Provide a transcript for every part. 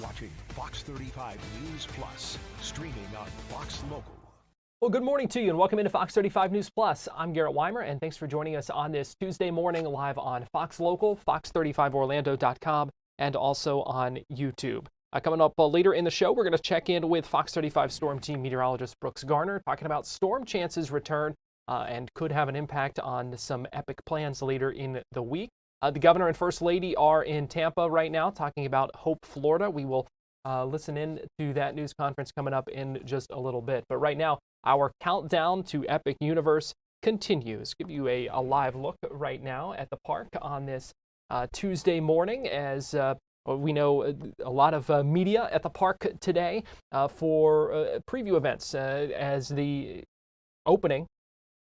watching Fox 35 News Plus, streaming on Fox Local. Well, good morning to you and welcome into Fox 35 News Plus. I'm Garrett Weimer and thanks for joining us on this Tuesday morning live on Fox Local, fox35orlando.com, and also on YouTube. Coming up later in the show, we're going to check in with Fox 35 Storm Team meteorologist Brooks Garner, talking about storm chances return and could have an impact on some epic plans later in the week. The governor and first lady are in Tampa right now talking about Hope, Florida. We will listen in to that news conference coming up in just a little bit. But right now, our countdown to Epic Universe continues. Give you a live look right now at the park on this Tuesday morning as we know a lot of media at the park today for preview events as the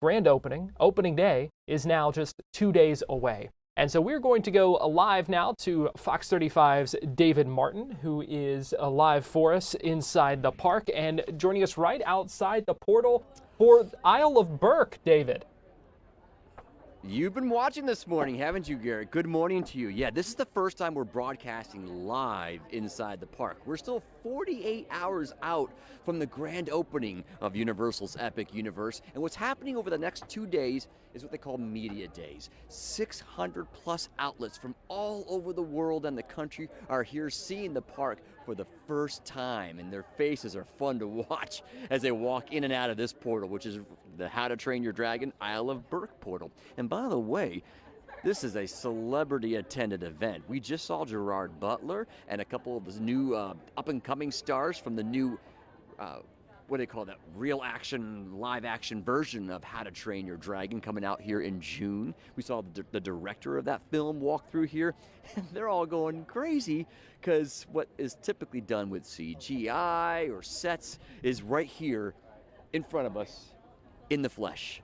grand opening day is now just 2 days away. And so we're going to go live now to Fox 35's David Martin, who is live for us inside the park and joining us right outside the portal for Isle of Berk, David. You've been watching this morning, haven't you, Garrett? Good morning to you. Yeah, this is the first time we're broadcasting live inside the park. We're still 48 hours out from the grand opening of Universal's Epic Universe. And what's happening over the next 2 days is what they call media days. 600 plus outlets from all over the world and the country are here seeing the park for the first time, and their faces are fun to watch as they walk in and out of this portal, which is the How to Train Your Dragon Isle of Berk portal. And by the way, this is a celebrity-attended event. We just saw Gerard Butler and a couple of the new up-and-coming stars from the new what do they call that? Real action, live action version of How to Train Your Dragon coming out here in June. We saw the director of that film walk through here, and they're all going crazy because what is typically done with CGI or sets is right here in front of us in the flesh.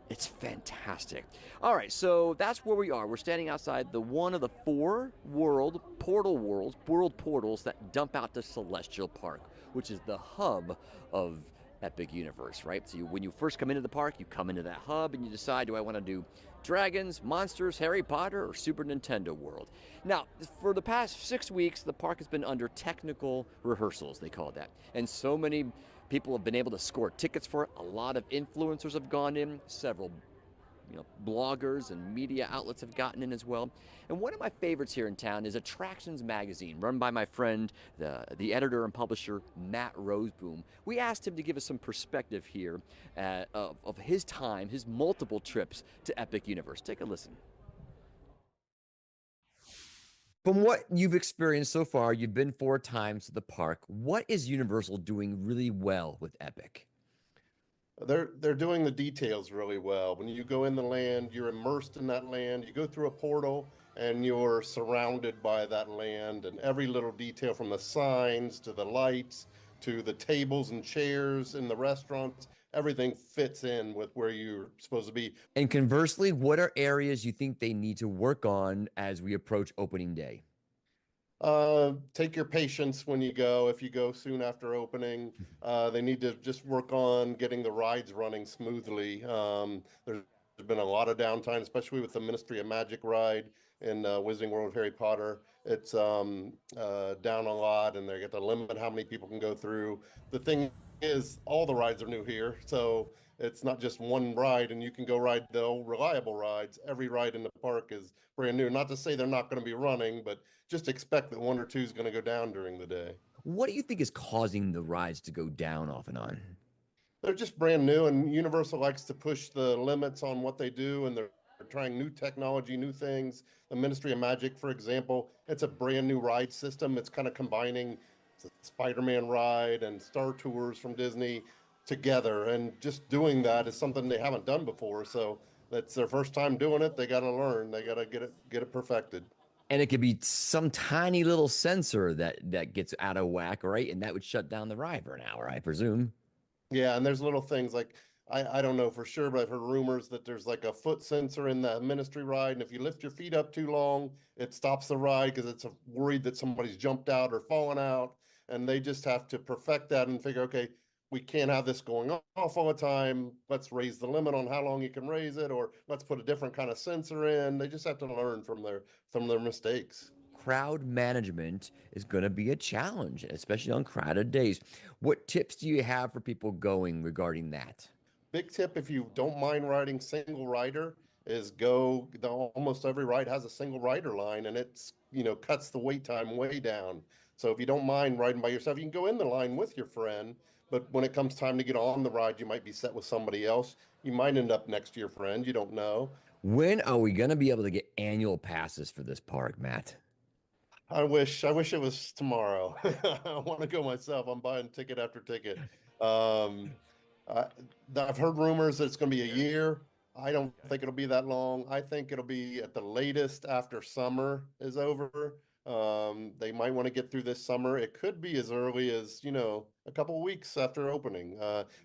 It's fantastic. All right, so that's where we are. We're standing outside one of the 4 world portals that dump out to Celestial Park, which is the hub of Epic Universe, right? So when you first come into the park, you come into that hub and you decide, do I want to do dragons, monsters, Harry Potter, or Super Nintendo World? Now, for the past 6 weeks, the park has been under technical rehearsals, they call that. And so many people have been able to score tickets for it. A lot of influencers have gone in, several bloggers and media outlets have gotten in as well. And one of my favorites here in town is Attractions Magazine, run by my friend, the editor and publisher, Matt Roseboom. We asked him to give us some perspective here of his time, his multiple trips to Epic Universe. Take a listen. From what you've experienced so far, you've been 4 times to the park. What is Universal doing really well with Epic? They're doing the details really well. When you go in the land, you're immersed in that land. You go through a portal and you're surrounded by that land, and every little detail from the signs to the lights to the tables and chairs in the restaurants, everything fits in with where you're supposed to be. And conversely, what are areas you think they need to work on as we approach opening day? Take your patience when you go. If you go soon after opening, they need to just work on getting the rides running smoothly. There's been a lot of downtime, especially with the Ministry of Magic ride in Wizarding World of Harry Potter. It's down a lot, and they get to limit how many people can go through. The thing is, all the rides are new here, so it's not just one ride, and you can go ride the old reliable rides. Every ride in the park is brand new. Not to say they're not going to be running, but just expect that 1 or 2 is going to go down during the day. What do you think is causing the rides to go down off and on? They're just brand new, and Universal likes to push the limits on what they do, and they're trying new technology, new things. The Ministry of Magic, for example, it's a brand new ride system. It's kind of combining the Spider-Man ride and Star Tours from Disney together, and just doing that is something they haven't done before. So that's their first time doing it. They got to learn. They got to get it perfected. And it could be some tiny little sensor that gets out of whack, right? And that would shut down the ride for an hour, I presume. Yeah, and there's little things like, I don't know for sure, but I've heard rumors that there's like a foot sensor in the Ministry ride, and if you lift your feet up too long, it stops the ride because it's worried that somebody's jumped out or fallen out, and they just have to perfect that and figure, okay, we can't have this going off all the time. Let's raise the limit on how long you can raise it, or let's put a different kind of sensor in. They just have to learn from their mistakes. crowd management is going to be a challenge, especially on crowded days. What tips do you have for people going regarding that? Big tip, if you don't mind riding single rider, is almost every ride has a single rider line, and it's, cuts the wait time way down. So if you don't mind riding by yourself, you can go in the line with your friend, but when it comes time to get on the ride, you might be set with somebody else. You might end up next to your friend, you don't know. When are we going to be able to get annual passes for this park, Matt? I wish it was tomorrow. I want to go myself. I'm buying ticket after ticket. Um, I, I've heard rumors that it's going to be a year. I don't think it'll be that long. I think it'll be at the latest after summer is over. They might want to get through this summer. It could be as early as, a couple of weeks after opening.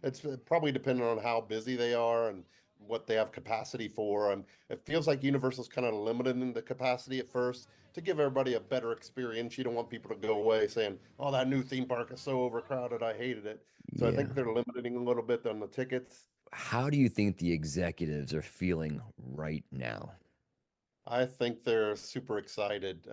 It's probably dependent on how busy they are and what they have capacity for. It feels like Universal's kind of limited in the capacity at first to give everybody a better experience. You don't want people to go away saying, "Oh, that new theme park is so overcrowded. I hated it." So I Yeah. think they're limiting a little bit on the tickets. How do you think the executives are feeling right now? I think they're super excited.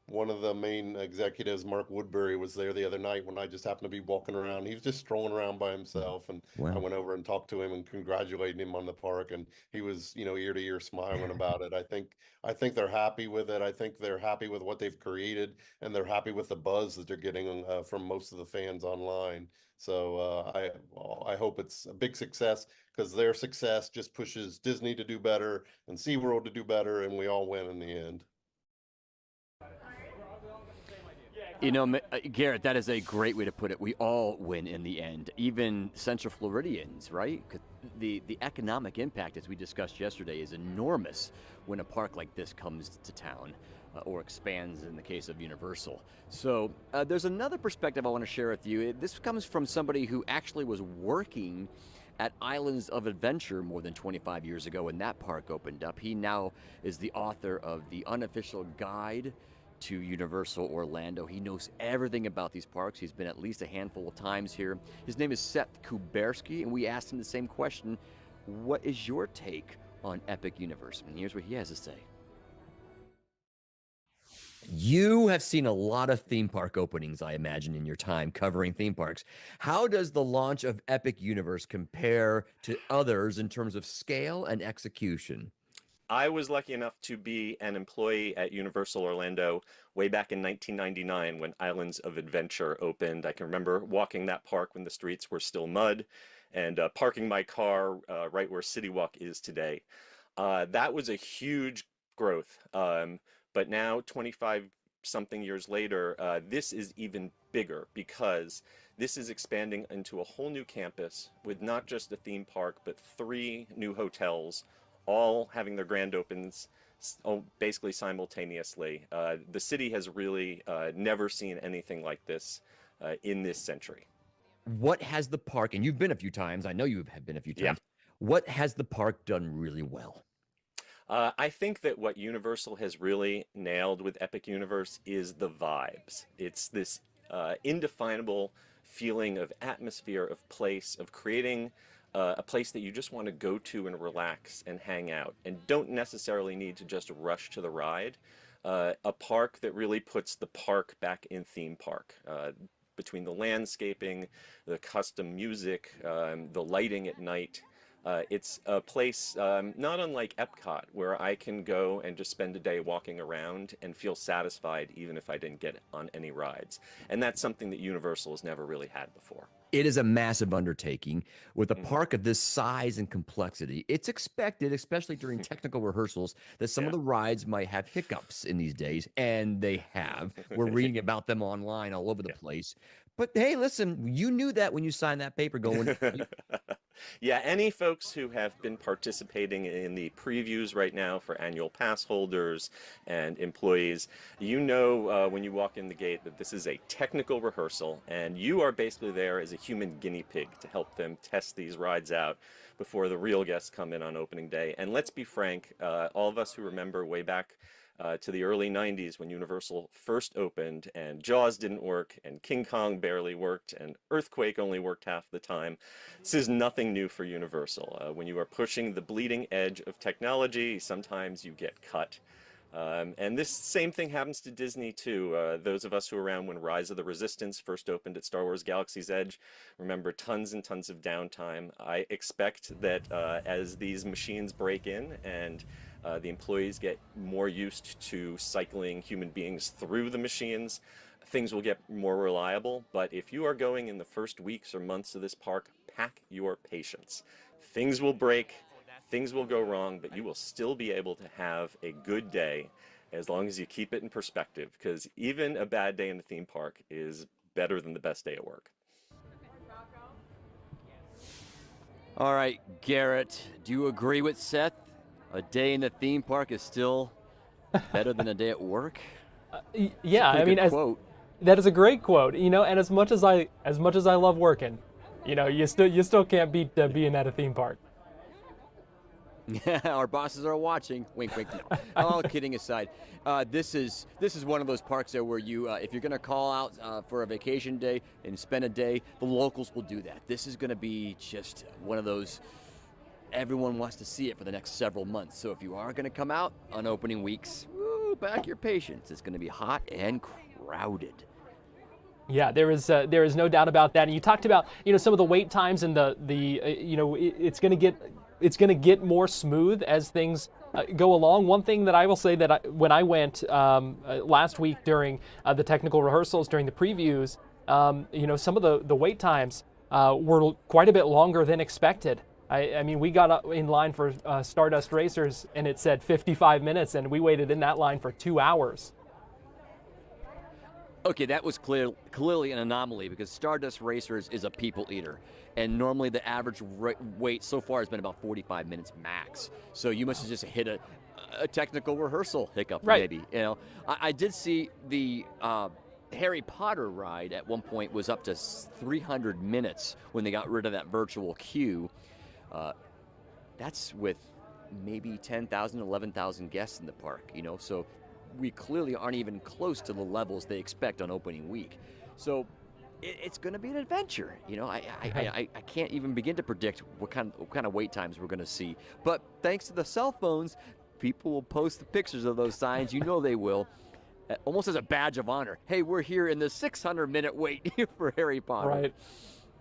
One of the main executives, Mark Woodbury, was there the other night when I just happened to be walking around. He was just strolling around by himself, and I Wow. went over and talked to him and congratulated him on the park, and he was, ear to ear smiling about it. I think they're happy with it. I think they're happy with what they've created, and they're happy with the buzz that they're getting from most of the fans online. So I hope it's a big success because their success just pushes Disney to do better and SeaWorld to do better, and we all win in the end. Garrett, that is a great way to put it. We all win in the end, even Central Floridians, right? 'Cause the economic impact, as we discussed yesterday, is enormous when a park like this comes to town or expands in the case of Universal. So there's another perspective I want to share with you. This comes from somebody who actually was working at Islands of Adventure more than 25 years ago when that park opened up. He now is the author of the unofficial guide to Universal Orlando. He knows everything about these parks. He's been at least a handful of times here. His name is Seth Kuberski, and we asked him the same question. What is your take on Epic Universe? And here's what he has to say. You have seen a lot of theme park openings, I imagine, in your time covering theme parks. How does the launch of Epic Universe compare to others in terms of scale and execution? I was lucky enough to be an employee at Universal Orlando way back in 1999 when Islands of Adventure opened. I can remember walking that park when the streets were still mud and parking my car right where City Walk is today. That was a huge growth. But now, 25 something years later, this is even bigger because this is expanding into a whole new campus with not just a theme park, but 3 new hotels, all having their grand opens basically simultaneously. The city has really never seen anything like this in this century. What has the park, and you've been a few times, I know you have been a few times, what has the park done really well? I think that what Universal has really nailed with Epic Universe is the vibes. It's this indefinable feeling of atmosphere, of place, of creating a place that you just want to go to and relax and hang out and don't necessarily need to just rush to the ride. A park that really puts the park back in theme park. Between the landscaping, the custom music, the lighting at night. It's a place not unlike Epcot, where I can go and just spend a day walking around and feel satisfied even if I didn't get on any rides. And that's something that Universal has never really had before. It is a massive undertaking. With a park of this size and complexity, it's expected, especially during technical rehearsals, that some of the rides might have hiccups in these days, and they have. We're reading about them online all over the place. But hey, listen, you knew that when you signed that paper going. Yeah, any folks who have been participating in the previews right now for annual pass holders and employees, you know when you walk in the gate that this is a technical rehearsal, and you are basically there as a human guinea pig to help them test these rides out before the real guests come in on opening day. And let's be frank, all of us who remember way back to the early 90s when Universal first opened and Jaws didn't work and King Kong barely worked and Earthquake only worked half the time. This is nothing new for Universal. When you are pushing the bleeding edge of technology, sometimes you get cut. And this same thing happens to Disney too. Those of us who were around when Rise of the Resistance first opened at Star Wars Galaxy's Edge remember tons and tons of downtime. I expect that as these machines break in and the employees get more used to cycling human beings through the machines, things will get more reliable. But if you are going in the first weeks or months of this park, pack your patience. Things will break. Things will go wrong, but you will still be able to have a good day as long as you keep it in perspective, because even a bad day in the theme park is better than the best day at work. All right, Garrett, do you agree with Seth? A day in the theme park is still better than a day at work? Yeah, I mean, that is a great quote. You know, and as much as I love working, you know, you still can't beat being at a theme park. Our bosses are watching. Wink, wink. No. All kidding aside, this is one of those parks there where you, if you're going to call out for a vacation day and spend a day, the locals will do that. This is going to be just one of those. Everyone wants to see it for the next several months. So if you are going to come out on opening weeks, back your patience. It's going to be hot and crowded. Yeah, there is no doubt about that. And you talked about, you know, some of the wait times and you know, it's going to get more smooth as things go along. One thing that I will say that when I went last week during the technical rehearsals, during the previews, you know, some of the wait times were quite a bit longer than expected. I mean, we got in line for Stardust Racers and it said 55 minutes, and we waited in that line for 2 hours. Okay, that was clearly an anomaly because Stardust Racers is a people eater. And normally the average wait so far has been about 45 minutes max. So you must have just hit a technical rehearsal hiccup, right. Maybe. You know, I did see the Harry Potter ride at one point was up to 300 minutes when they got rid of that virtual queue. That's with maybe 10,000, 11,000 guests in the park, you know, so we clearly aren't even close to the levels they expect on opening week. So it's going to be an adventure. You know, I can't even begin to predict what kind of wait times we're going to see. But thanks to the cell phones, people will post the pictures of those signs. You know they will. Almost as a badge of honor. Hey, we're here in the 600-minute wait for Harry Potter. Right.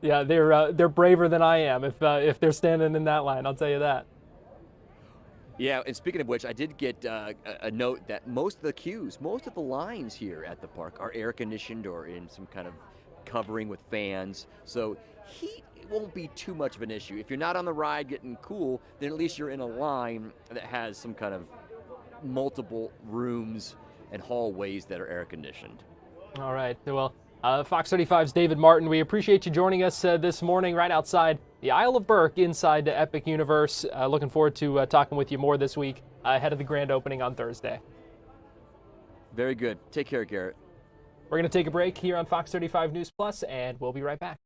Yeah, they're braver than I am if they're standing in that line. I'll tell you that. Yeah, and speaking of which, I did get a note that most of the lines here at the park are air conditioned or in some kind of covering with fans. So heat won't be too much of an issue. If you're not on the ride getting cool, then at least you're in a line that has some kind of multiple rooms and hallways that are air conditioned. All right. Well, Fox 35's David Martin, we appreciate you joining us this morning right outside the Isle of Berk inside the Epic Universe. Looking forward to talking with you more this week ahead of the grand opening on Thursday. Very good. Take care, Garrett. We're going to take a break here on Fox 35 News Plus, and we'll be right back.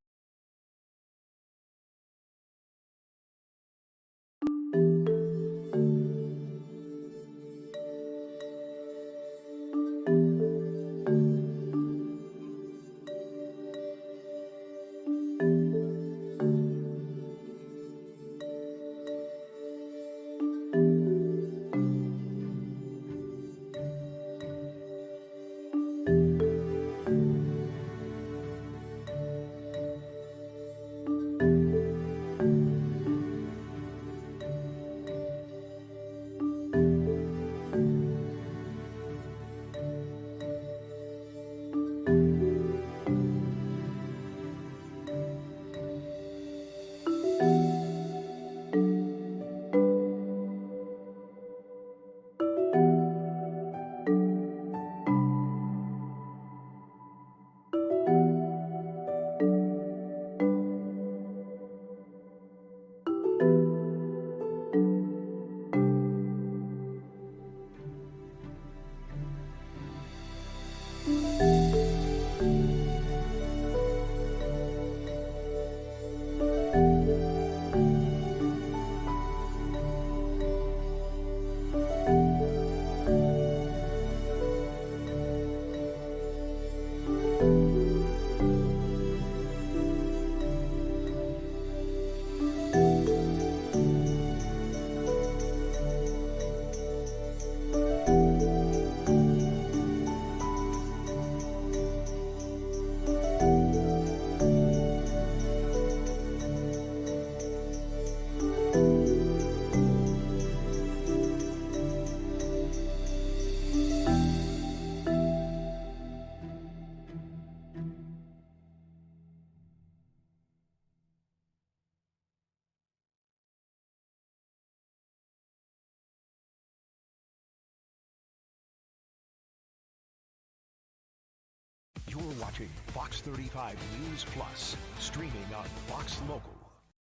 You're watching Fox 35 News Plus, streaming on Fox Local.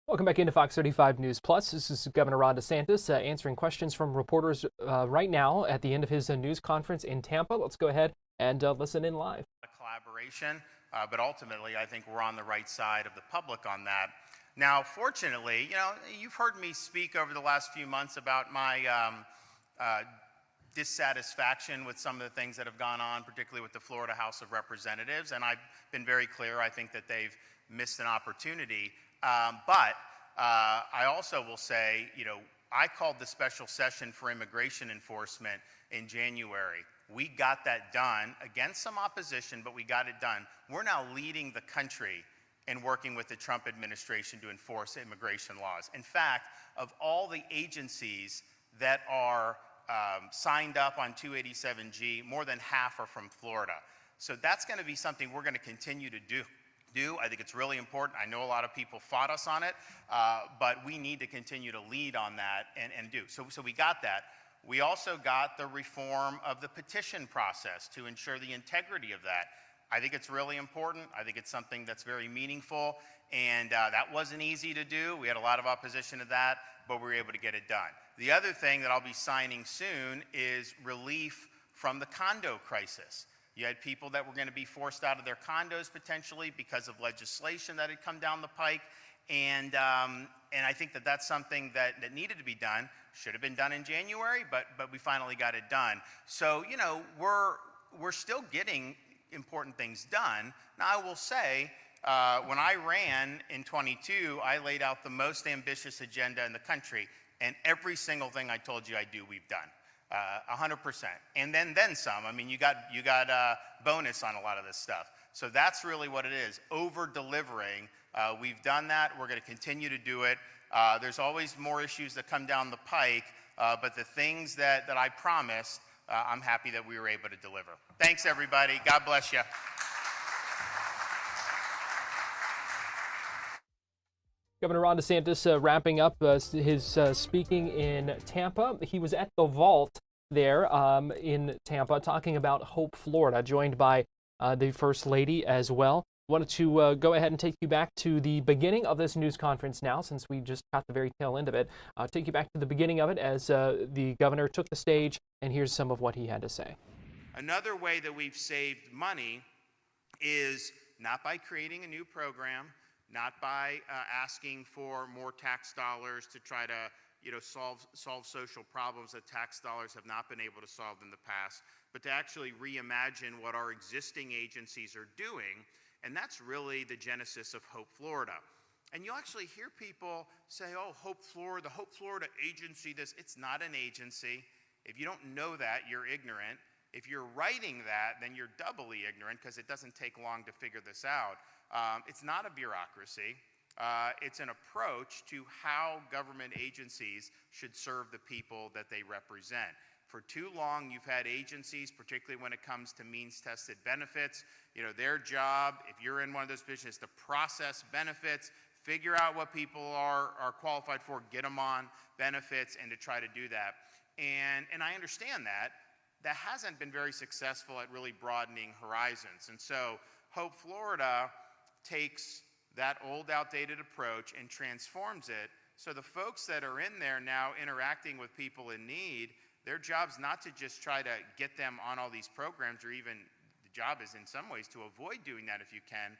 Welcome back into Fox 35 News Plus. This is Governor Ron DeSantis answering questions from reporters right now at the end of his news conference in Tampa. Let's go ahead and listen in live. A collaboration, but ultimately I think we're on the right side of the public on that. Now, fortunately, you've heard me speak over the last few months about my dissatisfaction with some of the things that have gone on, particularly with the Florida House of Representatives, and I've been very clear. I think that they've missed an opportunity. But I also will say, I called the special session for immigration enforcement in January. We got that done against some opposition, but we got it done. We're now leading the country in working with the Trump administration to enforce immigration laws. In fact, of all the agencies that are signed up on 287G, more than half are from Florida. So that's going to be something we're going to continue to do. I think it's really important. I know a lot of people fought us on it, but we need to continue to lead on that and do. So we got that. We also got the reform of the petition process to ensure the integrity of that. I think it's really important. I think it's something that's very meaningful, and that wasn't easy to do. We had a lot of opposition to that, but we were able to get it done. The other thing that I'll be signing soon is relief from the condo crisis. You had people that were going to be forced out of their condos potentially because of legislation that had come down the pike, and I think that that's something that needed to be done. Should have been done in January, but we finally got it done. So we're still getting important things done. Now I will say, when I ran in 22, I laid out the most ambitious agenda in the country, and every single thing I told you I'd do, we've done. 100%, and then some. I mean, you got a bonus on a lot of this stuff. So that's really what it is, over-delivering. We've done that. We're going to continue to do it. There's always more issues that come down the pike, but the things that I promised, I'm happy that we were able to deliver. Thanks, everybody. God bless you. Governor Ron DeSantis wrapping up his speaking in Tampa. He was at the Vault there in Tampa talking about Hope, Florida, joined by the First Lady as well. Wanted to go ahead and take you back to the beginning of this news conference now, since we just got the very tail end of it. Take you back to the beginning of it as the governor took the stage, and here's some of what he had to say. Another way that we've saved money is not by creating a new program, not by asking for more tax dollars to try to solve social problems that tax dollars have not been able to solve in the past, but to actually reimagine what our existing agencies are doing. And that's really the genesis of Hope Florida. And you'll actually hear people say, oh, Hope Florida, the Hope Florida agency, it's not an agency. If you don't know that, you're ignorant. If you're writing that, then you're doubly ignorant, because it doesn't take long to figure this out. It's not a bureaucracy. It's an approach to how government agencies should serve the people that they represent. For too long, you've had agencies, particularly when it comes to means-tested benefits, their job, if you're in one of those positions, is to process benefits, figure out what people are qualified for, get them on benefits, and to try to do that. And I understand that. That hasn't been very successful at really broadening horizons. And so Hope Florida takes that old, outdated approach and transforms it so the folks that are in there now interacting with people in need, their job's not to just try to get them on all these programs, or even the job is in some ways to avoid doing that if you can,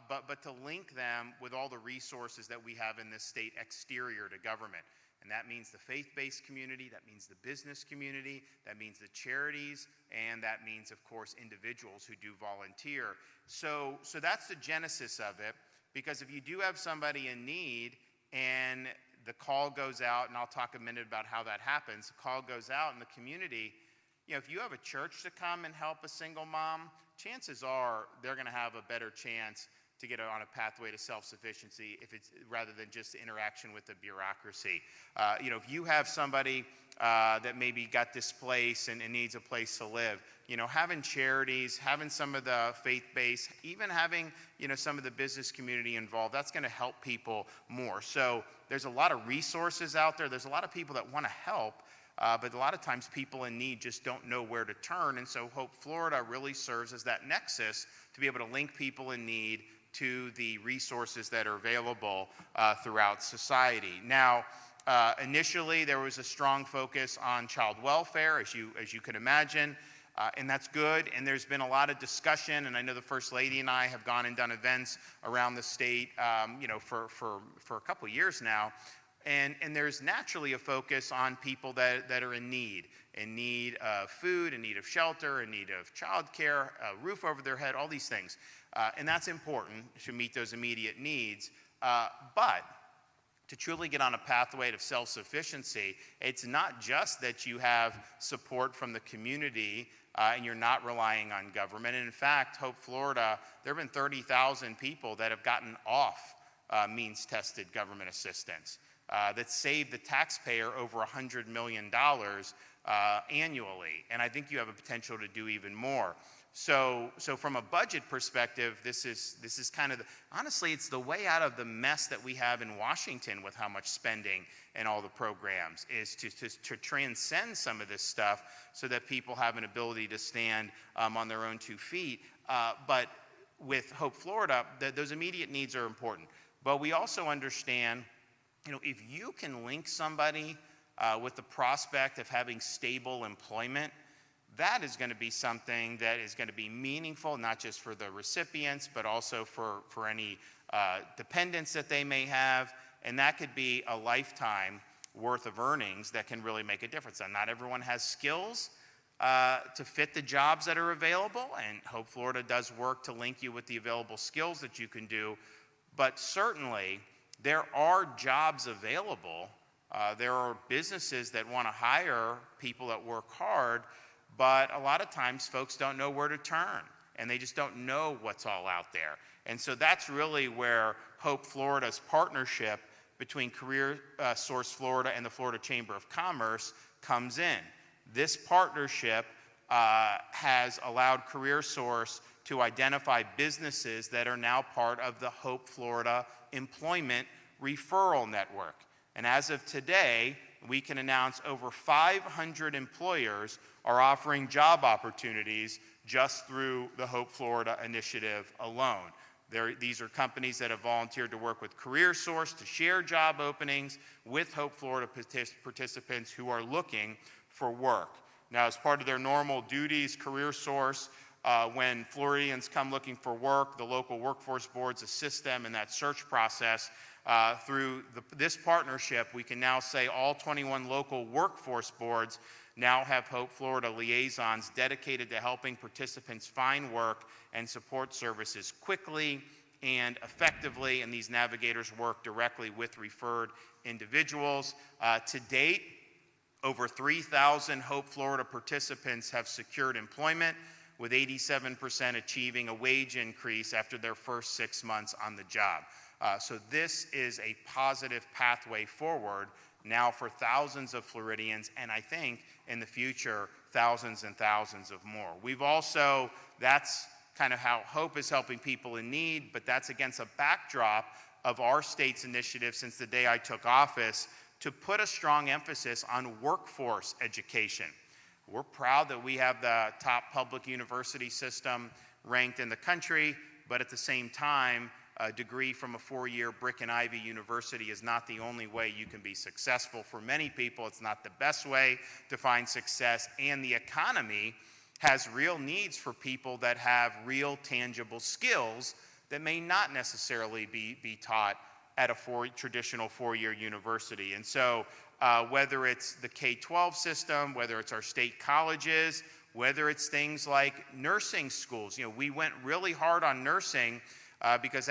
but to link them with all the resources that we have in this state exterior to government. And that means the faith-based community, that means the business community, that means the charities, and that means, of course, individuals who do volunteer. So that's the genesis of it, because if you do have somebody in need and the call goes out, and I'll talk a minute about how that happens, the call goes out in the community, if you have a church to come and help a single mom, chances are they're going to have a better chance to get on a pathway to self-sufficiency if it's rather than just interaction with the bureaucracy. If you have somebody that maybe got displaced and needs a place to live, having charities, having some of the faith-based, even having some of the business community involved, that's going to help people more. So there's a lot of resources out there. There's a lot of people that want to help, but a lot of times people in need just don't know where to turn. And so Hope Florida really serves as that nexus to be able to link people in need to the resources that are available throughout society. Now, initially, there was a strong focus on child welfare, as you could imagine, and that's good. And there's been a lot of discussion, and I know the First Lady and I have gone and done events around the state, for a couple years now. And there's naturally a focus on people that are in need of food, in need of shelter, in need of childcare, a roof over their head, all these things. And that's important to meet those immediate needs. But to truly get on a pathway to self-sufficiency, it's not just that you have support from the community and you're not relying on government. And in fact, Hope Florida, there have been 30,000 people that have gotten off means-tested government assistance. That saved the taxpayer over $100 million annually. And I think you have a potential to do even more. So from a budget perspective, this is kind of, honestly, it's the way out of the mess that we have in Washington with how much spending and all the programs, is to transcend some of this stuff so that people have an ability to stand on their own 2 feet. But with Hope Florida, those immediate needs are important. But we also understand, if you can link somebody with the prospect of having stable employment, that is going to be something that is going to be meaningful, not just for the recipients, but also for any dependents that they may have. And that could be a lifetime worth of earnings that can really make a difference. And not everyone has skills to fit the jobs that are available. And Hope Florida does work to link you with the available skills that you can do. But certainly, there are jobs available. There are businesses that want to hire people that work hard, but a lot of times folks don't know where to turn, and they just don't know what's all out there. And so that's really where Hope Florida's partnership between Career Source Florida and the Florida Chamber of Commerce comes in. This partnership has allowed Career Source to identify businesses that are now part of the Hope Florida Employment Referral Network. And as of today, we can announce over 500 employers are offering job opportunities just through the Hope Florida initiative alone. These are companies that have volunteered to work with Career Source to share job openings with Hope Florida participants who are looking for work. Now, as part of their normal duties, Career Source, when Floridians come looking for work, the local workforce boards assist them in that search process. Through this partnership, we can now say all 21 local workforce boards now have Hope Florida liaisons dedicated to helping participants find work and support services quickly and effectively, and these navigators work directly with referred individuals. To date, over 3,000 Hope Florida participants have secured employment, with 87% achieving a wage increase after their first 6 months on the job. So this is a positive pathway forward now for thousands of Floridians, and I think in the future, thousands and thousands of more. We've also, that's kind of how Hope is helping people in need, but that's against a backdrop of our state's initiative since the day I took office to put a strong emphasis on workforce education. We're proud that we have the top public university system ranked in the country, but at the same time, a degree from a 4-year brick and ivy university is not the only way you can be successful. For many people, it's not the best way to find success, and the economy has real needs for people that have real tangible skills that may not necessarily be taught at a traditional 4-year university. And so whether it's the K-12 system, whether it's our state colleges, whether it's things like nursing schools, we went really hard on nursing because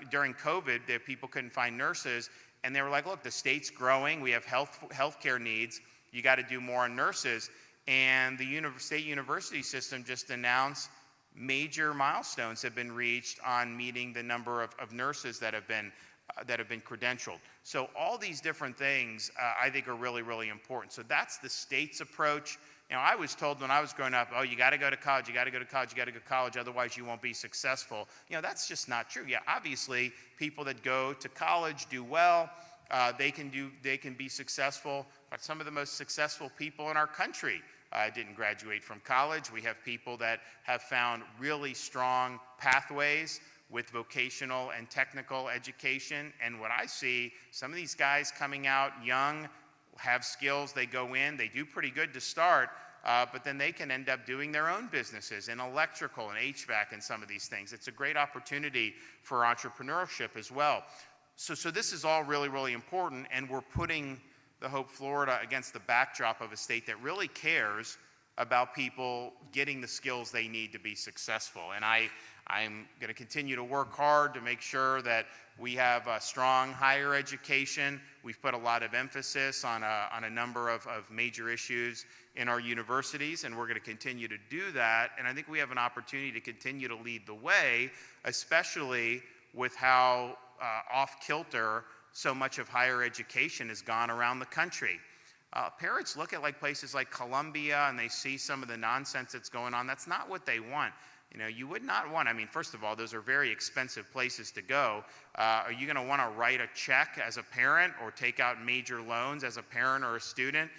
during COVID, people couldn't find nurses, and they were like, look, the state's growing, we have healthcare needs, you got to do more on nurses. And the state university system just announced major milestones have been reached on meeting the number of nurses that have been credentialed. So all these different things I think are really, really important. So that's the state's approach. I was told when I was growing up, oh, you got to go to college, you got to go to college, you got to go to college, otherwise you won't be successful. That's just not true. Yeah, obviously, people that go to college do well. They can be successful. But some of the most successful people in our country didn't graduate from college. We have people that have found really strong pathways with vocational and technical education. And what I see, some of these guys coming out young, have skills, they go in, they do pretty good to start, but then they can end up doing their own businesses in electrical and HVAC and some of these things. It's a great opportunity for entrepreneurship as well. So this is all really, really important, and we're putting the Hope Florida against the backdrop of a state that really cares about people getting the skills they need to be successful. And I'm going to continue to work hard to make sure that we have a strong higher education. We've put a lot of emphasis on a number of major issues in our universities, and we're going to continue to do that. And I think we have an opportunity to continue to lead the way, especially with how off-kilter so much of higher education has gone around the country. Parents look at places like Columbia and they see some of the nonsense that's going on. That's not what they want. You know, you would not want, first of all, those are very expensive places to go. Are you going to want to write a check as a parent or take out major loans as a parent or a student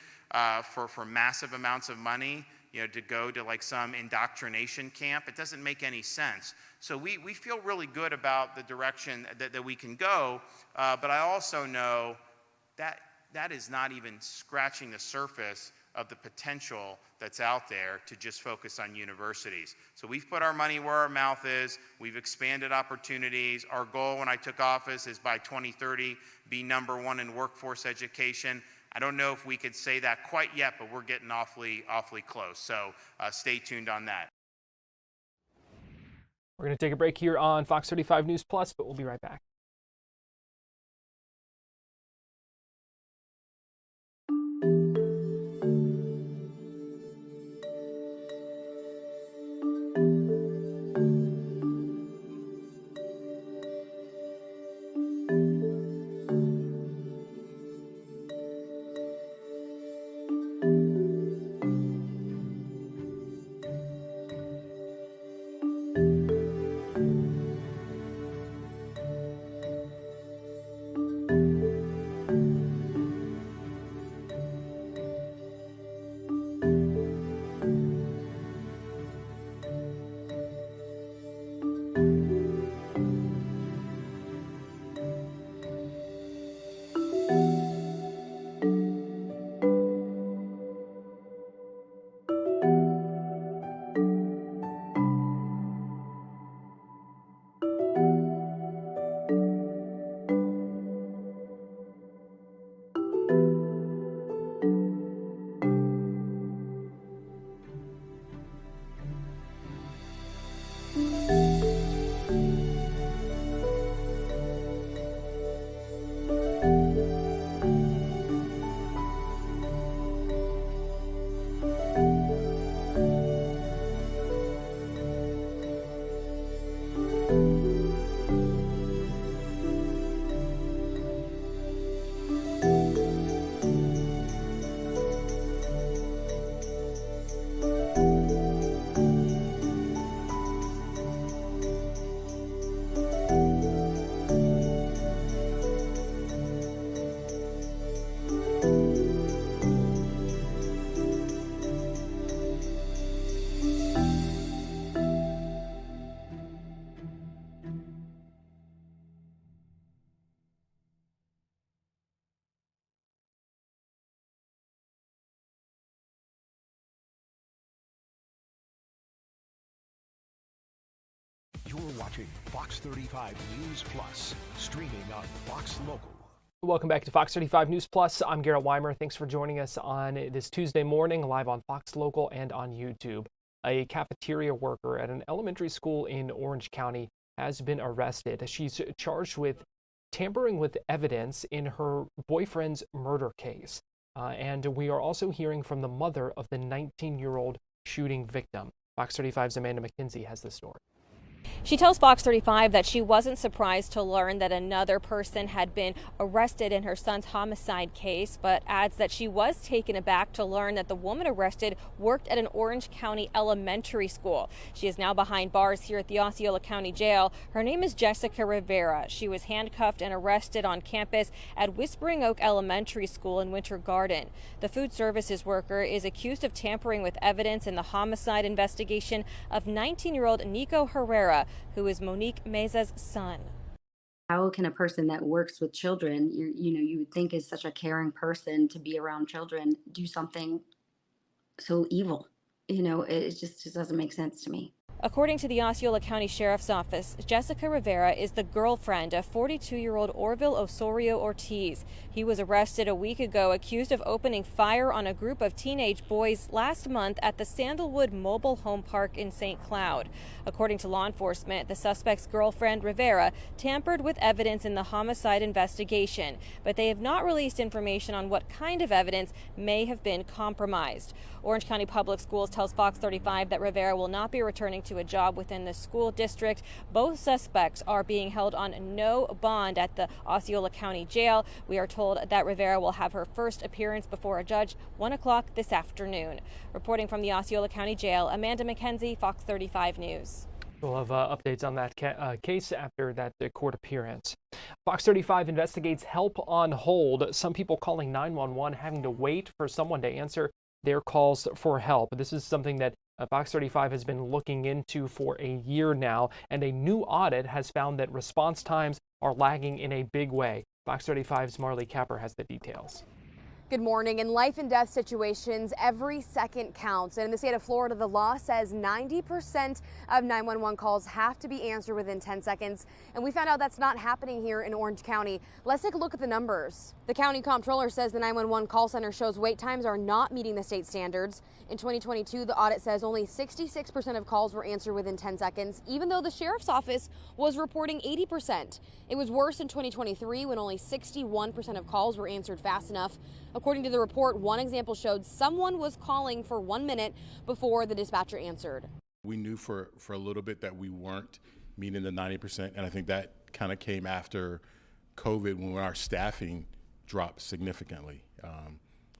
for massive amounts of money, to go to some indoctrination camp? It doesn't make any sense. So we feel really good about the direction that we can go, but I also know that is not even scratching the surface of the potential that's out there to just focus on universities. So we've put our money where our mouth is. We've expanded opportunities. Our goal when I took office is by 2030, be #1 in workforce education. I don't know if we could say that quite yet, but we're getting awfully close. So stay tuned on that. We're going to take a break here on Fox 35 News Plus, but we'll be right back. You're watching Fox 35 News Plus, streaming on Fox Local. Welcome back to Fox 35 News Plus. I'm Garrett Weimer. Thanks for joining us on this Tuesday morning, live on Fox Local and on YouTube. A cafeteria worker at an elementary school in Orange County has been arrested. She's charged with tampering with evidence in her boyfriend's murder case. And we are also hearing from the mother of the 19-year-old shooting victim. Fox 35's Amanda McKenzie has the story. She tells Fox 35 that she wasn't surprised to learn that another person had been arrested in her son's homicide case, but adds that she was taken aback to learn that the woman arrested worked at an Orange County elementary school. She is now behind bars here at the Osceola County Jail. Her name is Jessica Rivera. She was handcuffed and arrested on campus at Whispering Oak Elementary School in Winter Garden. The food services worker is accused of tampering with evidence in the homicide investigation of 19-year-old Nico Herrera, who is Monique Meza's son. How can a person that works with children, you would think is such a caring person to be around children, do something so evil? It just doesn't make sense to me. According to the Osceola County Sheriff's Office, Jessica Rivera is the girlfriend of 42-year-old Orville Osorio Ortiz. He was arrested a week ago, accused of opening fire on a group of teenage boys last month at the Sandalwood Mobile Home Park in St. Cloud. According to law enforcement, the suspect's girlfriend, Rivera, tampered with evidence in the homicide investigation, but they have not released information on what kind of evidence may have been compromised. Orange County Public Schools tells Fox 35 that Rivera will not be returning to a job within the school district. Both suspects are being held on no bond at the Osceola County Jail. We are told that Rivera will have her first appearance before a judge 1 o'clock this afternoon. Reporting from the Osceola County Jail, Amanda McKenzie, Fox 35 News. We'll have updates on that case after that court appearance. Fox 35 investigates help on hold. Some people calling 911 having to wait for someone to answer their calls for help. This is something that Fox 35 has been looking into for a year now, and a new audit has found that response times are lagging in a big way. Fox 35's Marley Capper has the details. Good morning. In life and death situations, every second counts. And in the state of Florida, the law says 90% of 911 calls have to be answered within 10 seconds. And we found out that's not happening here in Orange County. Let's take a look at the numbers. The county comptroller says the 911 call center shows wait times are not meeting the state standards. In 2022, the audit says only 66% of calls were answered within 10 seconds, even though the sheriff's office was reporting 80%. It was worse in 2023 when only 61% of calls were answered fast enough. According to the report, one example showed someone was calling for 1 minute before the dispatcher answered. We knew for a little bit that we weren't meeting the 90%, and I think that kind of came after COVID when our staffing dropped significantly.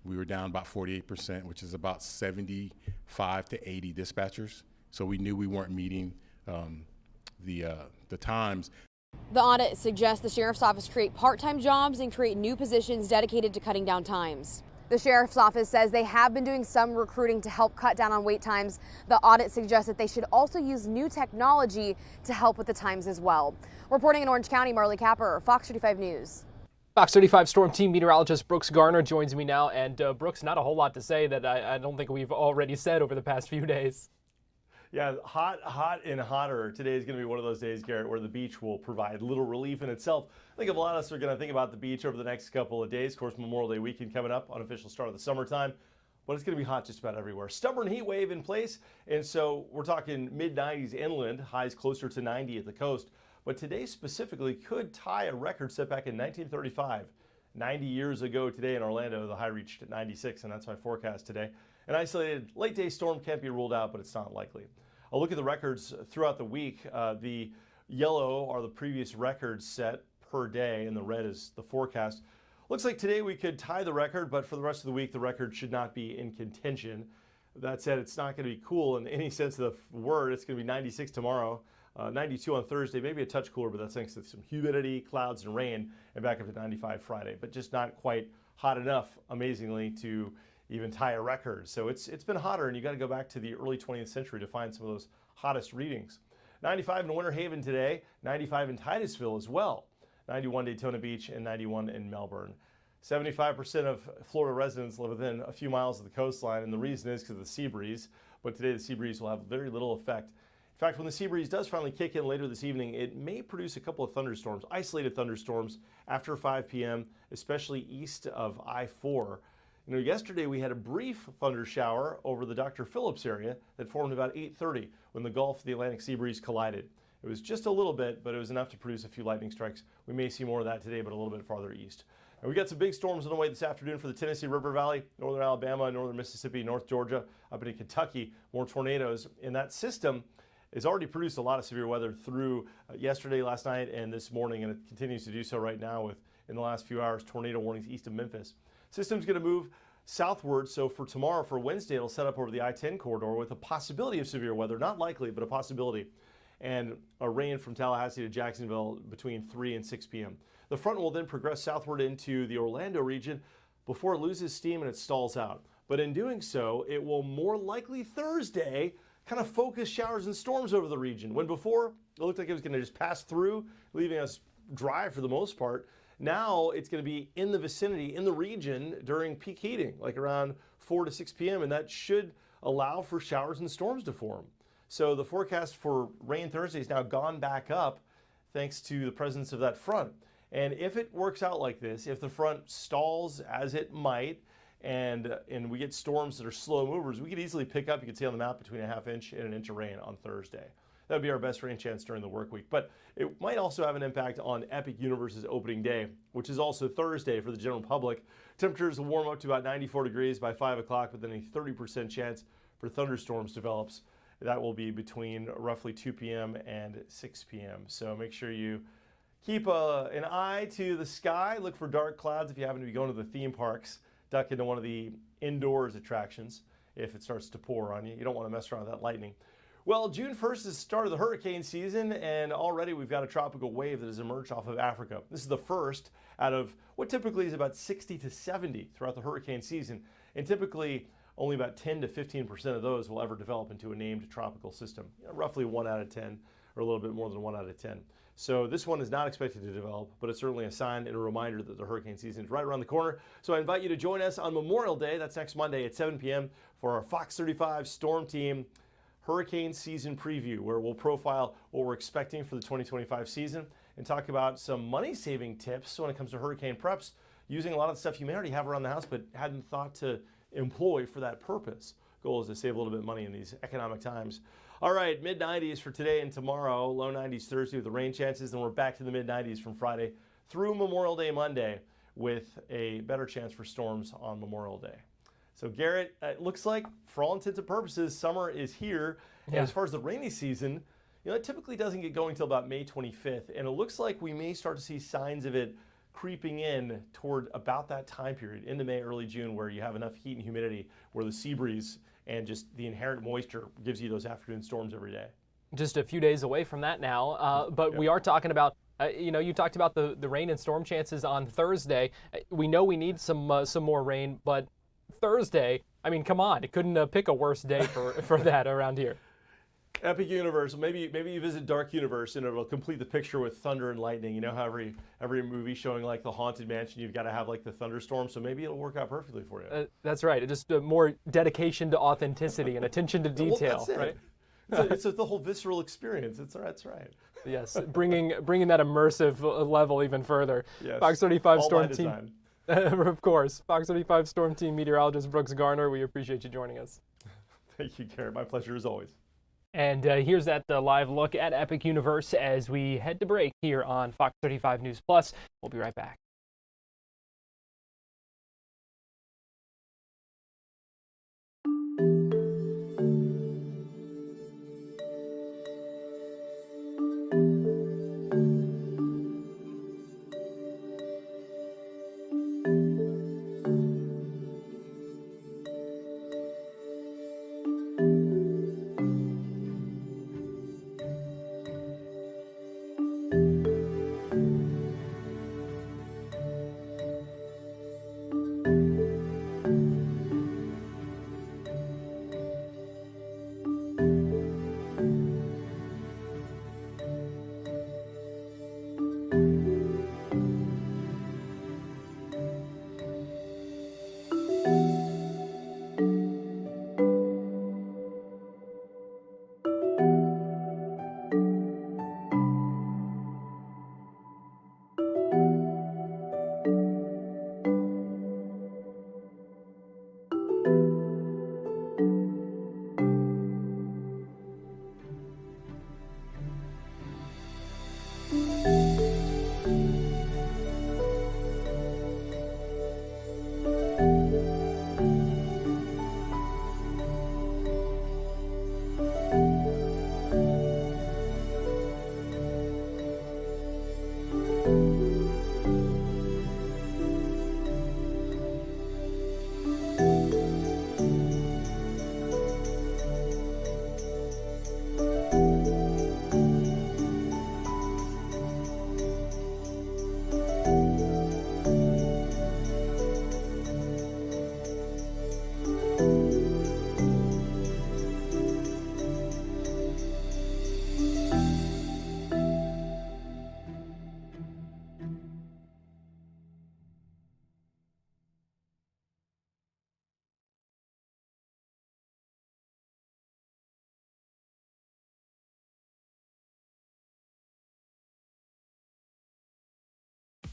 We were down about 48%, which is about 75 to 80 dispatchers. So we knew we weren't meeting the times. The audit suggests the sheriff's office create part-time jobs and create new positions dedicated to cutting down times. The sheriff's office says they have been doing some recruiting to help cut down on wait times. The audit suggests that they should also use new technology to help with the times as well. Reporting in Orange County, Marley Capper, Fox 35 News. Fox 35 Storm Team meteorologist Brooks Garner joins me now. And Brooks, not a whole lot to say that I don't think we've already said over the past few days. Yeah, hot and hotter. Today is going to be one of those days, Garrett, where the beach will provide little relief in itself. I think a lot of us are going to think about the beach over the next couple of days. Of course, Memorial Day weekend coming up, unofficial start of the summertime. But it's going to be hot just about everywhere. Stubborn heat wave in place, and so we're talking mid-90s inland, highs closer to 90 at the coast. But today specifically could tie a record set back in 1935. 90 years ago today in Orlando, the high reached 96, and that's my forecast today. An isolated late-day storm can't be ruled out, but it's not likely. I'll look at the records throughout the week. The yellow are the previous records set per day, and the red is the forecast. Looks like today we could tie the record, but for the rest of the week, the record should not be in contention. That said, it's not going to be cool in any sense of the word. It's going to be 96 tomorrow, 92 on Thursday, maybe a touch cooler, but that's thanks to some humidity, clouds, and rain, and back up to 95 Friday, but just not quite hot enough, amazingly, to even tie a record. So it's been hotter, and you got to go back to the early 20th century to find some of those hottest readings. 95 in Winter Haven today, 95 in Titusville as well, 91 Daytona Beach, and 91 in Melbourne. 75% of Florida residents live within a few miles of the coastline, and the reason is because of the sea breeze, but today the sea breeze will have very little effect. In fact, when the sea breeze does finally kick in later this evening, it may produce a couple of thunderstorms, isolated thunderstorms after 5 p.m., especially east of I-4. You know, yesterday we had a brief thunder shower over the Dr. Phillips area that formed about 8:30 when the Gulf and the Atlantic sea breeze collided. It was just a little bit, but it was enough to produce a few lightning strikes. We may see more of that today, but a little bit farther east. And we got some big storms on the way this afternoon for the Tennessee River Valley, northern Alabama, northern Mississippi, North Georgia, up into Kentucky, more tornadoes. And that system has already produced a lot of severe weather through yesterday, last night, and this morning, and it continues to do so right now with, in the last few hours, tornado warnings east of Memphis. System's going to move southward, so for tomorrow, for Wednesday, it'll set up over the I-10 corridor with a possibility of severe weather, not likely, but a possibility, and a rain from Tallahassee to Jacksonville between 3 and 6 p.m. The front will then progress southward into the Orlando region before it loses steam and it stalls out. But in doing so, it will more likely Thursday kind of focused showers and storms over the region. When before, it looked like it was going to just pass through, leaving us dry for the most part. Now it's going to be in the vicinity, in the region during peak heating, like around 4 to 6 p.m., and that should allow for showers and storms to form. So the forecast for rain Thursday has now gone back up thanks to the presence of that front. And if it works out like this, if the front stalls as it might, and we get storms that are slow movers, we could easily pick up, you can see on the map, between a ½ inch and an inch of rain on Thursday. That would be our best rain chance during the work week. But it might also have an impact on Epic Universe's opening day, which is also Thursday for the general public. Temperatures will warm up to about 94 degrees by 5 o'clock, but then a 30% chance for thunderstorms develops. That will be between roughly 2 p.m. and 6 p.m. So make sure you keep an eye to the sky. Look for dark clouds if you happen to be going to the theme parks. Duck into one of the indoors attractions if it starts to pour on you. You don't want to mess around with that lightning. Well, June 1st is the start of the hurricane season, and already we've got a tropical wave that has emerged off of Africa. This is the first out of what typically is about 60 to 70 throughout the hurricane season, and typically only about 10 to 15% of those will ever develop into a named tropical system. Roughly 1 out of 10, or a little bit more than 1 out of 10. So this one is not expected to develop, but it's certainly a sign and a reminder that the hurricane season is right around the corner. So I invite you to join us on Memorial Day. That's next Monday at 7 p.m. for our Fox 35 Storm Team Hurricane Season Preview, where we'll profile what we're expecting for the 2025 season and talk about some money-saving tips when it comes to hurricane preps, using a lot of the stuff you may already have around the house but hadn't thought to employ for that purpose. Goal is to save a little bit of money in these economic times. All right, mid-90s for today and tomorrow, low 90s Thursday with the rain chances, then we're back to the mid-90s from Friday through Memorial Day Monday with a better chance for storms on Memorial Day. So Garrett, it looks like for all intents and purposes, summer is here. And as far as the rainy season, it typically doesn't get going until about May 25th. And it looks like we may start to see signs of it creeping in toward about that time period, into May, early June, where you have enough heat and humidity where the sea breeze and just the inherent moisture gives you those afternoon storms every day. Just a few days away from that now, but we are talking about, you talked about the rain and storm chances on Thursday. We know we need some more rain, but Thursday, I mean, come on, it couldn't pick a worse day for that around here. Epic Universe. Maybe you visit Dark Universe and it'll complete the picture with thunder and lightning. You know how every movie showing like the Haunted Mansion, you've got to have like the thunderstorm. So maybe it'll work out perfectly for you. That's right. Just more dedication to authenticity and attention to detail, well, right? It's the whole visceral experience. That's right. Yes, bringing that immersive level even further. Yes. Fox 35 All Storm by Team. design. Of course, Fox 35 Storm Team meteorologist Brooks Garner. We appreciate you joining us. Thank you, Garrett. My pleasure as always. And here's that live look at Epic Universe as we head to break here on Fox 35 News Plus. We'll be right back.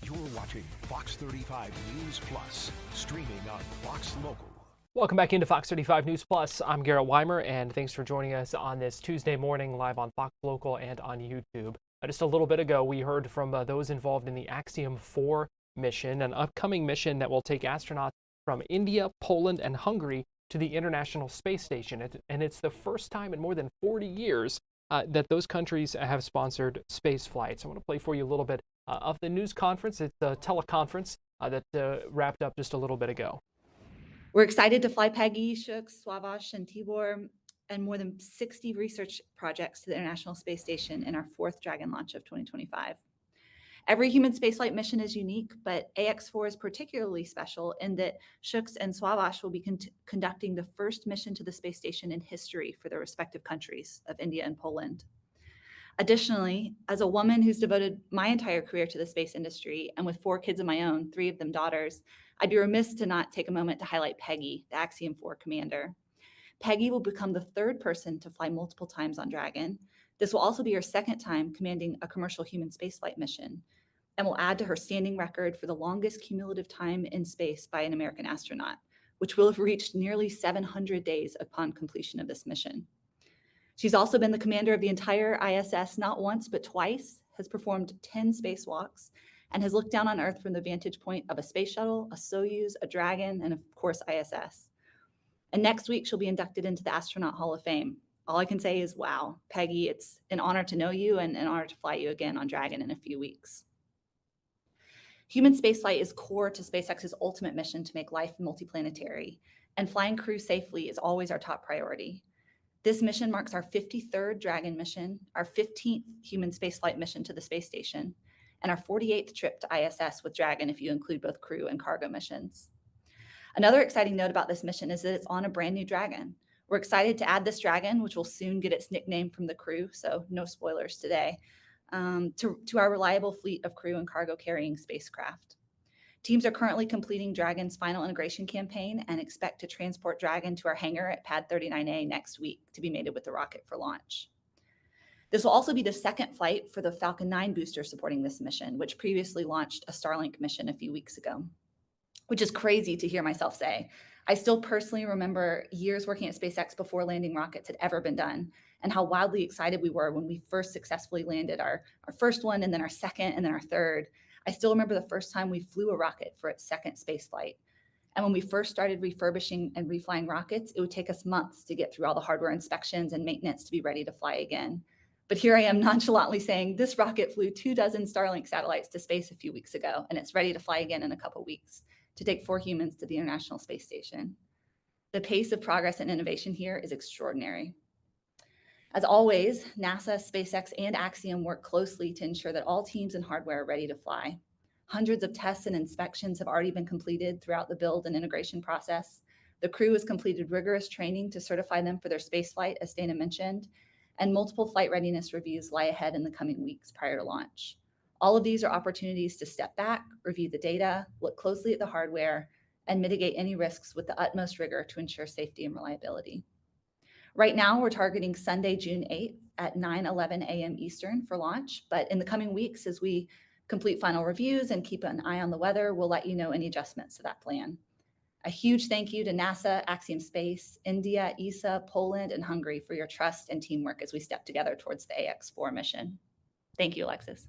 You're watching Fox 35 News Plus, streaming on Fox Local. Welcome back into Fox 35 News Plus. I'm Garrett Weimer, and thanks for joining us on this Tuesday morning live on Fox Local and on YouTube. Just a little bit ago, we heard from those involved in the Axiom 4 mission, an upcoming mission that will take astronauts from India, Poland, and Hungary to the International Space Station. And it's the first time in more than 40 years that those countries have sponsored space flights. I want to play for you a little bit of the news conference. It's a teleconference that wrapped up just a little bit ago. We're excited to fly Peggy, Shooks, Swabash, and Tibor, and more than 60 research projects to the International Space Station in our 4th Dragon launch of 2025. Every human spaceflight mission is unique, but AX4 is particularly special in that Shooks and Swabash will be conducting the first mission to the space station in history for their respective countries of India and Poland. Additionally, as a woman who's devoted my entire career to the space industry, and with 4 kids of my own, 3 of them daughters, I'd be remiss to not take a moment to highlight Peggy, the Axiom 4 commander. Peggy will become the 3rd person to fly multiple times on Dragon. This will also be her 2nd time commanding a commercial human spaceflight mission, and will add to her standing record for the longest cumulative time in space by an American astronaut, which will have reached nearly 700 days upon completion of this mission. She's also been the commander of the entire ISS not once but twice, has performed 10 spacewalks, and has looked down on Earth from the vantage point of a space shuttle, a Soyuz, a Dragon, and of course ISS. And next week, she'll be inducted into the Astronaut Hall of Fame. All I can say is, wow, Peggy, it's an honor to know you and an honor to fly you again on Dragon in a few weeks. Human spaceflight is core to SpaceX's ultimate mission to make life multiplanetary, and flying crew safely is always our top priority. This mission marks our 53rd Dragon mission, our 15th human spaceflight mission to the space station, and our 48th trip to ISS with Dragon if you include both crew and cargo missions. Another exciting note about this mission is that it's on a brand new Dragon. We're excited to add this Dragon, which will soon get its nickname from the crew, so no spoilers today, to our reliable fleet of crew and cargo carrying spacecraft. Teams are currently completing Dragon's final integration campaign and expect to transport Dragon to our hangar at Pad 39A next week to be mated with the rocket for launch. This will also be the 2nd flight for the Falcon 9 booster supporting this mission, which previously launched a Starlink mission a few weeks ago, which is crazy to hear myself say. I still personally remember years working at SpaceX before landing rockets had ever been done, and how wildly excited we were when we first successfully landed our first one, and then our 2nd, and then our 3rd. I still remember the first time we flew a rocket for its 2nd space flight. And when we first started refurbishing and reflying rockets, it would take us months to get through all the hardware inspections and maintenance to be ready to fly again. But here I am nonchalantly saying this rocket flew 24 Starlink satellites to space a few weeks ago, and it's ready to fly again in a couple weeks to take 4 humans to the International Space Station. The pace of progress and innovation here is extraordinary. As always, NASA, SpaceX, and Axiom work closely to ensure that all teams and hardware are ready to fly. Hundreds of tests and inspections have already been completed throughout the build and integration process. The crew has completed rigorous training to certify them for their spaceflight, as Dana mentioned, and multiple flight readiness reviews lie ahead in the coming weeks prior to launch. All of these are opportunities to step back, review the data, look closely at the hardware, and mitigate any risks with the utmost rigor to ensure safety and reliability. Right now, we're targeting Sunday, June 8th at 9:11 a.m. Eastern for launch, but in the coming weeks, as we complete final reviews and keep an eye on the weather, we'll let you know any adjustments to that plan. A huge thank you to NASA, Axiom Space, India, ESA, Poland, and Hungary for your trust and teamwork as we step together towards the AX4 mission. Thank you, Alexis.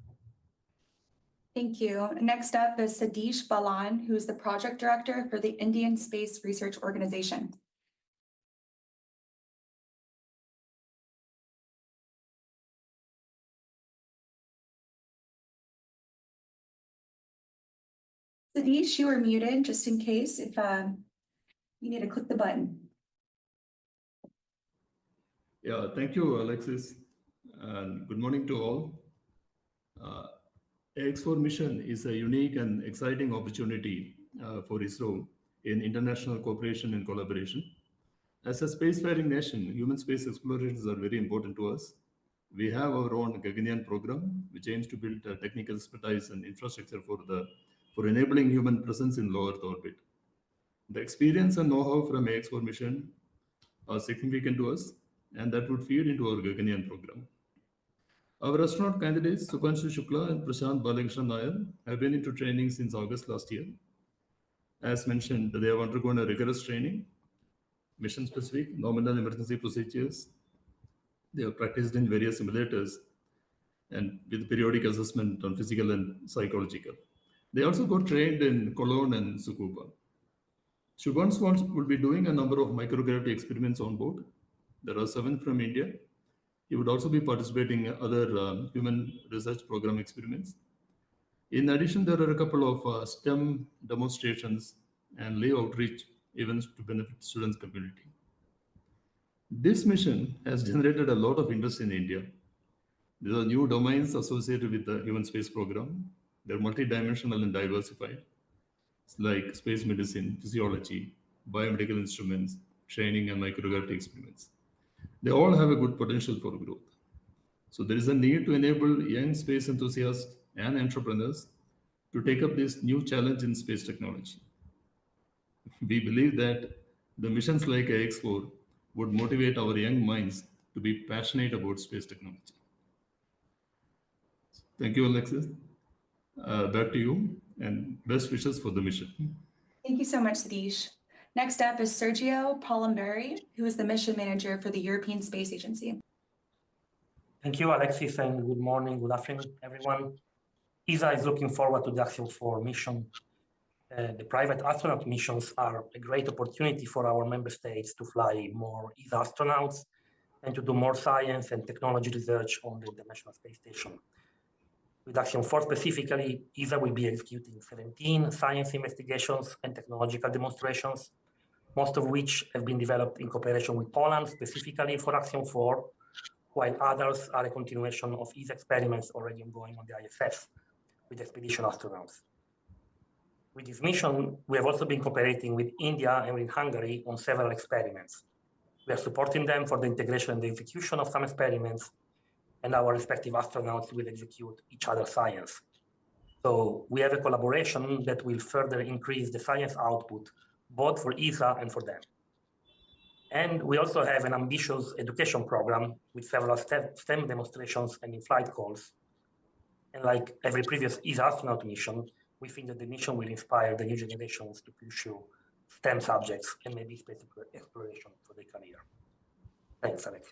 Thank you. Next up is Sadish Balan, who is the project director for the Indian Space Research Organization. Sadish, you are muted, just in case if you need to click the button. Yeah, thank you, Alexis, and good morning to all. AX4 mission is a unique and exciting opportunity for ISRO in international cooperation and collaboration. As a spacefaring nation, human space explorations are very important to us. We have our own Gaganyaan program, which aims to build technical expertise and infrastructure for enabling human presence in low Earth orbit. The experience and know-how from AX4 mission are significant to us, and that would feed into our Gaganyaan program. Our astronaut candidates, Supanshu Shukla and Prashant Balakrishnan Nair, have been into training since August last year. As mentioned, they have undergone a rigorous training, mission-specific, nominal emergency procedures. They have practiced in various simulators and with periodic assessment on physical and psychological. They also got trained in Cologne and Tsukuba. Shubhans will be doing a number of microgravity experiments on board. There are 7 from India. He would also be participating in other human research program experiments. In addition, there are a couple of STEM demonstrations and lay outreach events to benefit students' community. This mission has generated a lot of interest in India. There are new domains associated with the human space program. They're multidimensional and diversified. It's like space medicine, physiology, biomedical instruments, training, and microgravity experiments. They all have a good potential for growth. So there is a need to enable young space enthusiasts and entrepreneurs to take up this new challenge in space technology. We believe that the missions like AX4 would motivate our young minds to be passionate about space technology. Thank you, Alexis. Back to you, and best wishes for the mission. Thank you so much, Satish. Next up is Sergio Palamberi, who is the mission manager for the European Space Agency. Thank you, Alexis, and good morning, good afternoon, everyone. ESA is looking forward to the Axiom 4 mission. The private astronaut missions are a great opportunity for our member states to fly more ESA astronauts and to do more science and technology research on the International Space Station. With Axiom 4 specifically, ESA will be executing 17 science investigations and technological demonstrations, most of which have been developed in cooperation with Poland, specifically for Axiom 4, while others are a continuation of ESA experiments already ongoing on the ISS with expedition astronauts. With this mission, we have also been cooperating with India and with Hungary on several experiments. We are supporting them for the integration and the execution of some experiments, and our respective astronauts will execute each other's science. So we have a collaboration that will further increase the science output, both for ESA and for them. And we also have an ambitious education program with several STEM demonstrations and in-flight calls. And like every previous ESA astronaut mission, we think that the mission will inspire the new generations to pursue STEM subjects and maybe space exploration for their career. Thanks, Alex.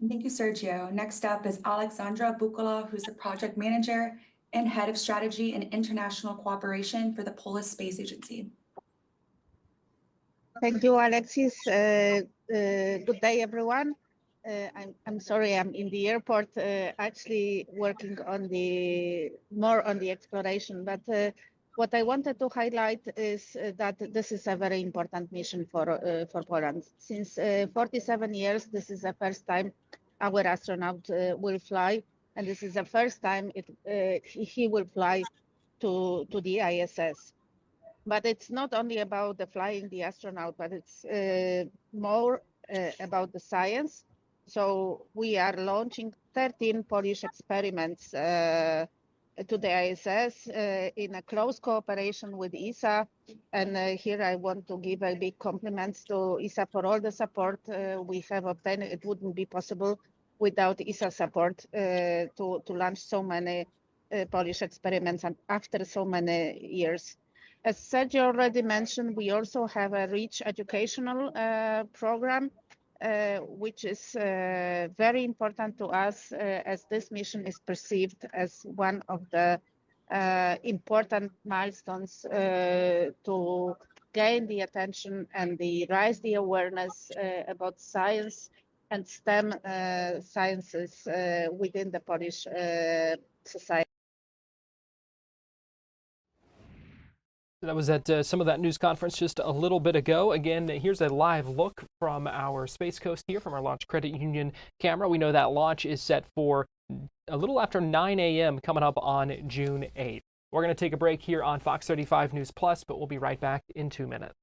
Thank you, Sergio. Next up is Alexandra Bukola, who's the project manager and head of strategy and international cooperation for the Polish Space Agency. Thank you, Alexis. Good day, everyone. I'm sorry, I'm in the airport, actually working on more on the exploration. But what I wanted to highlight is that this is a very important mission for Poland. Since 47 years, this is the first time our astronaut will fly, and this is the first time he will fly to the ISS. But it's not only about the flying the astronaut, but it's more about the science. So we are launching 13 Polish experiments to the ISS in a close cooperation with ESA. And here I want to give a big compliments to ESA for all the support we have obtained. It wouldn't be possible without ESA support to launch so many Polish experiments and after so many years. As Sergio already mentioned, we also have a rich educational program, which is very important to us as this mission is perceived as one of the important milestones to gain the attention and raise the awareness about science and STEM sciences within the Polish society. That was at some of that news conference just a little bit ago. Again, here's a live look from our Space Coast here, from our Launch Credit Union camera. We know that launch is set for a little after 9 a.m. coming up on June 8th. We're going to take a break here on Fox 35 News Plus, but we'll be right back in 2 minutes.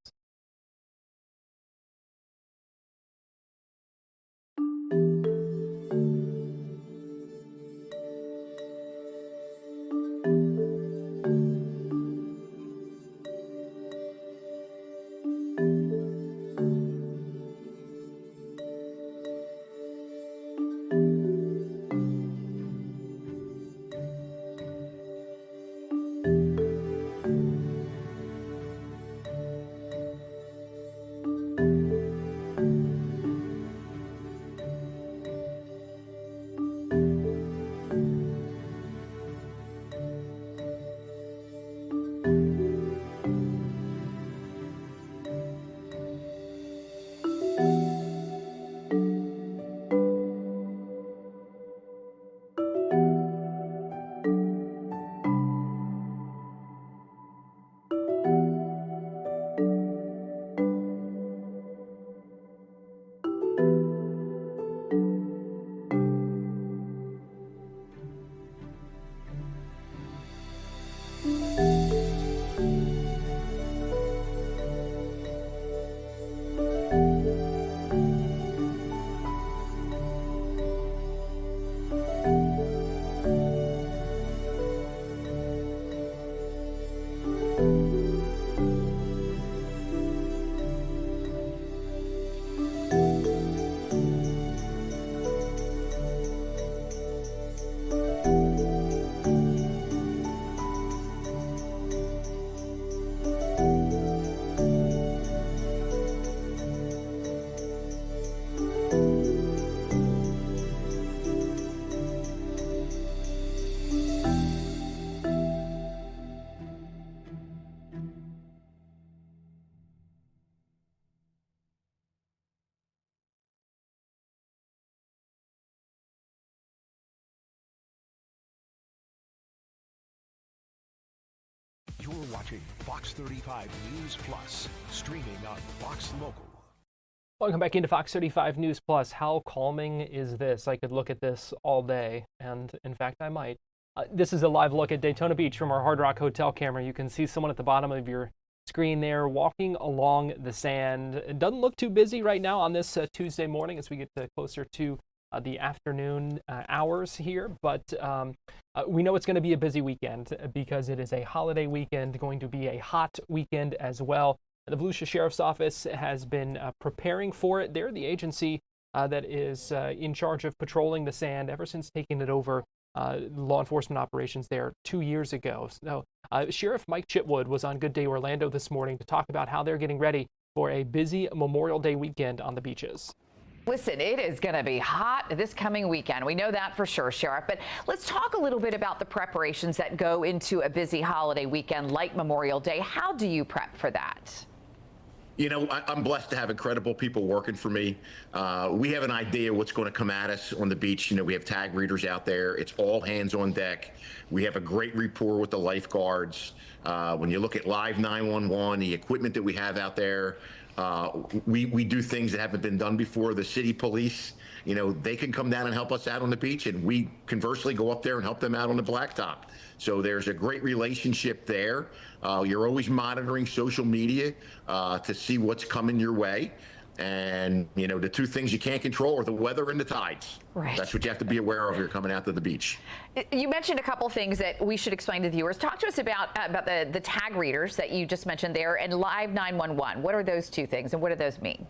You're watching Fox 35 News Plus, streaming on Fox Local. Welcome back into Fox 35 News Plus. How calming is this? I could look at this all day, and in fact, I might. This is a live look at Daytona Beach from our Hard Rock Hotel camera. You can see someone at the bottom of your screen there walking along the sand. It doesn't look too busy right now on this Tuesday morning as we get closer to the afternoon hours here, but we know it's going to be a busy weekend because it is a holiday weekend, going to be a hot weekend as well. The Volusia Sheriff's Office has been preparing for it. They're the agency that is in charge of patrolling the sand ever since taking it over law enforcement operations there 2 years ago. So Sheriff Mike Chitwood was on Good Day Orlando this morning to talk about how they're getting ready for a busy Memorial Day weekend on the beaches. Listen, it is going to be hot this coming weekend. We know that for sure, Sheriff. But let's talk a little bit about the preparations that go into a busy holiday weekend like Memorial Day. How do you prep for that? You know, I'm blessed to have incredible people working for me. We have an idea what's going to come at us on the beach. You know, we have tag readers out there. It's all hands on deck. We have a great rapport with the lifeguards. When you look at live 911, the equipment that we have out there, we do things that haven't been done before. The city police, you know, they can come down and help us out on the beach, and we conversely go up there and help them out on the blacktop. So there's a great relationship there. You're always monitoring social media to see what's coming your way. And, you know, the two things you can't control are the weather and the tides. Right. That's what you have to be aware of if you're coming out to the beach. You mentioned a couple things that we should explain to viewers. Talk to us about the tag readers that you just mentioned there and live 911. What are those two things and what do those mean?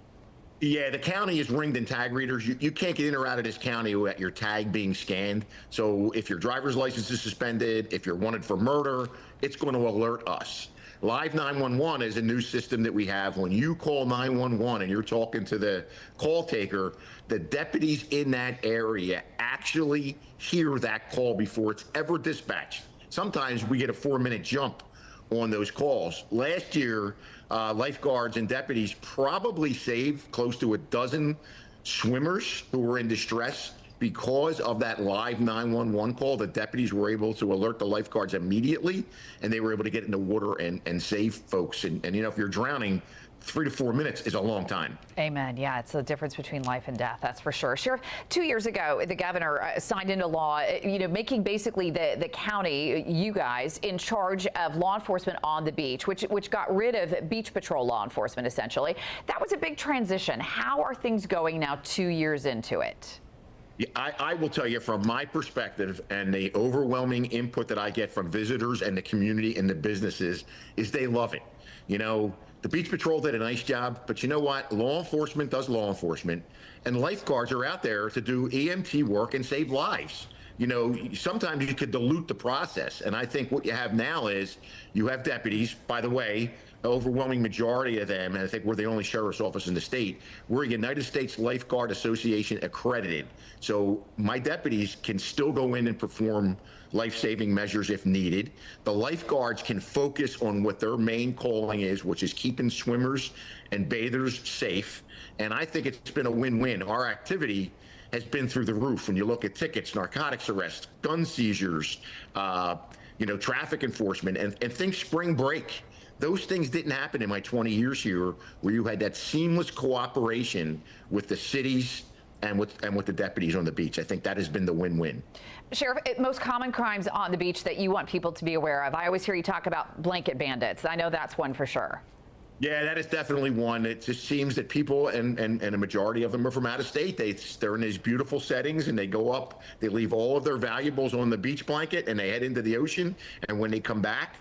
Yeah, the county is ringed in tag readers. You can't get in or out of this county without your tag being scanned. So if your driver's license is suspended, if you're wanted for murder, it's going to alert us. Live 911 is a new system that we have. When you call 911 and you're talking to the call taker, the deputies in that area actually hear that call before it's ever dispatched. Sometimes we get a 4-minute jump on those calls. Last year, lifeguards and deputies probably saved close to a dozen swimmers who were in distress because of that live 911 call. The deputies were able to alert the lifeguards immediately, and they were able to get in the water and save folks. And you know, if you're drowning, 3 to 4 minutes is a long time. Amen. Yeah, it's the difference between life and death, that's for sure. Sheriff, 2 years ago, the governor signed into law, you know, making basically the county, you guys, in charge of law enforcement on the beach, which got rid of beach patrol law enforcement, essentially. That was a big transition. How are things going now 2 years into it? Yeah, I will tell you from my perspective and the overwhelming input that I get from visitors and the community and the businesses is they love it. You know, the Beach Patrol did a nice job, but you know what? Law enforcement does law enforcement, and lifeguards are out there to do EMT work and save lives. You know, sometimes you could dilute the process, and I think what you have now is you have deputies, by the way, overwhelming majority of them, and I think we're the only sheriff's office in the state, we're United States Lifeguard Association accredited. So my deputies can still go in and perform life-saving measures if needed. The lifeguards can focus on what their main calling is, which is keeping swimmers and bathers safe. And I think it's been a win-win. Our activity has been through the roof. When you look at tickets, narcotics arrests, gun seizures, you know, traffic enforcement, and things spring break. Those things didn't happen in my 20 years here, where you had that seamless cooperation with the cities and with the deputies on the beach. I think that has been the win-win. Sheriff, most common crimes on the beach that you want people to be aware of. I always hear you talk about blanket bandits. I know that's one for sure. Yeah, that is definitely one. It just seems that people, and a majority of them are from out of state. They're in these beautiful settings, and they go up, they leave all of their valuables on the beach blanket, and they head into the ocean. And when they come back,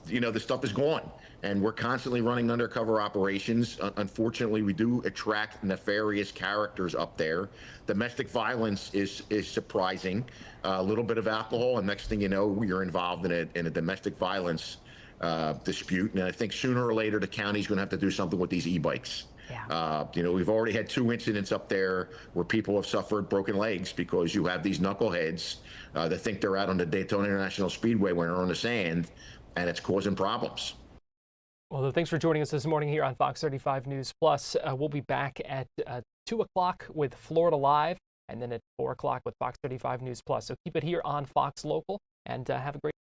the stuff is gone, and we're constantly running undercover operations. Unfortunately, we do attract nefarious characters up there. Domestic violence is surprising. A little bit of alcohol, and next thing you know, you're involved in a domestic violence dispute. And I think sooner or later, the county's going to have to do something with these e-bikes. Yeah. We've already had 2 incidents up there where people have suffered broken legs because you have these knuckleheads that think they're out on the Daytona International Speedway when they're on the sand, and it's causing problems. Well, thanks for joining us this morning here on Fox 35 News Plus. We'll be back at 2 o'clock with Florida Live, and then at 4 o'clock with Fox 35 News Plus. So keep it here on Fox Local, and have a great